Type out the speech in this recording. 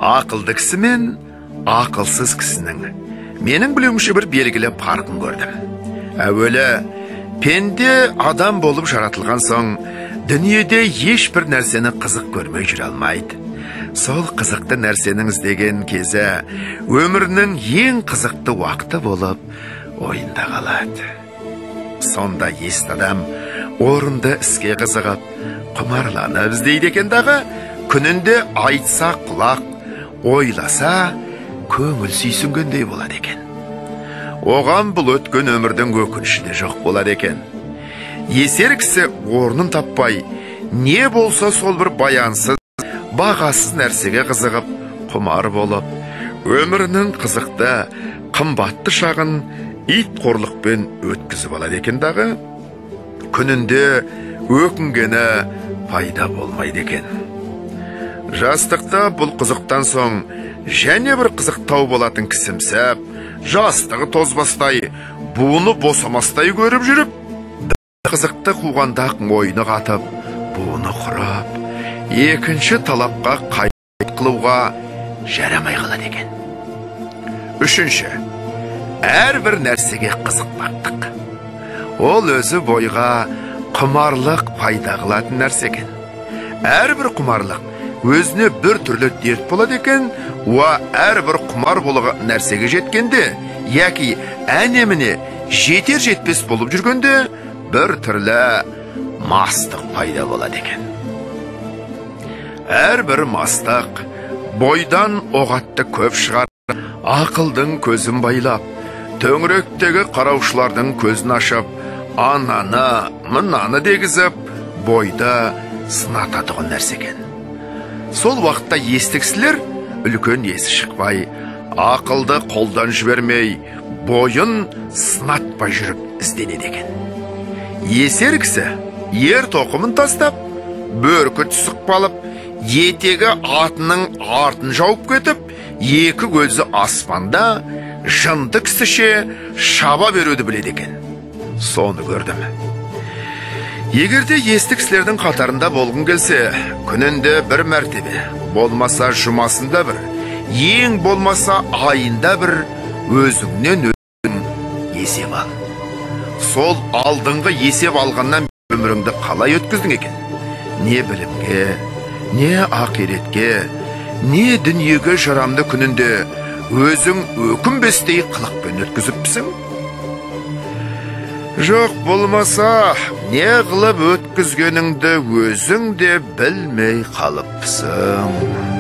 Ақылды кісі мен ақылсыз кісінің менің білуімше бір белгілі парқын көрдім. Әуелі, пенде адам болып жаратылған соң, дүниеде ешбір нәрсені қызық көрмей жүре алмайды. Сол қызықты нәрсенің іздеген кезі өмірінің ең қызықты уақыты болып ойында қалады. Сонда есті адам орынды іске қызығып, құмарланып іздейді екен дағы, күнінде айтса құлақ, ойласа көңіл сүйсінгендей болады екен. Оған бұл өткен өмірдің өкініші де жоқ болады екен. Есер кісі орнын таппай, не болса сол бір баянсыз, бағасыз нәрсеге қызығып, құмар болып, өмірінің қызықты, қымбатты шағын ит қорлықпен өткізіп алады екен дағы, күнінде өкінгені пайда болмайды екен. Жастықта бұл қызықтан соң және бір қызықтау болатын кісімсәп, жастығы тозбастай, буыны босамастай көріп жүріп, қызықты қуғандақ ойны қатып, буыны құрап, екінші талапқа қайт қылуға жарамай қалады екен. Үшінші, әрбір нәрсеге қызықпақтық. Ол өзі бойға құмарлық пайда қылатын нәрсе екен. Әрбір құмарлық өзіне бір түрлі дерт болады екен, уа әрбір құмар болған нәрсеге жеткенде, яки әнеміне жетер жетпес болып жүргенде, бір түрлі мастық пайда болады екен. Әрбір мастық бойдан оғатты көп шығар, ақылдың көзін байлап, төңіректегі қараушылардың көзін ашып, ананы, мынаны дегізіп, бойда сынататығын нәрсе екен. Сол уақытта естіксілер үлкен есі шықпай, ақылды қолдан жібермей, бойын сынатпай жүріп ізденеді екен. Есер кісі ер тоқымын тастап, бөркі сұқпалып, етегі атының артын жауып кетіп, екі көзі аспанда жынды кісіше шаба беруді біледі екен. Соны көрдім. Егерде есті кісілердің қатарында болғың келсе, күнінде бір мәртебе, болмаса жұмасында бір, ең болмаса айында бір, өзіңнен өзің есеп ал. Сол алдыңғы есеп алғаннан өміріңді қалай өткіздің екен? Не білімге, не ақиретке, не дүниеге жарамды күнінде өзің өкінбестей қылықпен өткізіпсің? Жоқ болмаса, не қылып өткізгеніңді өзің де білмей қалыпсың.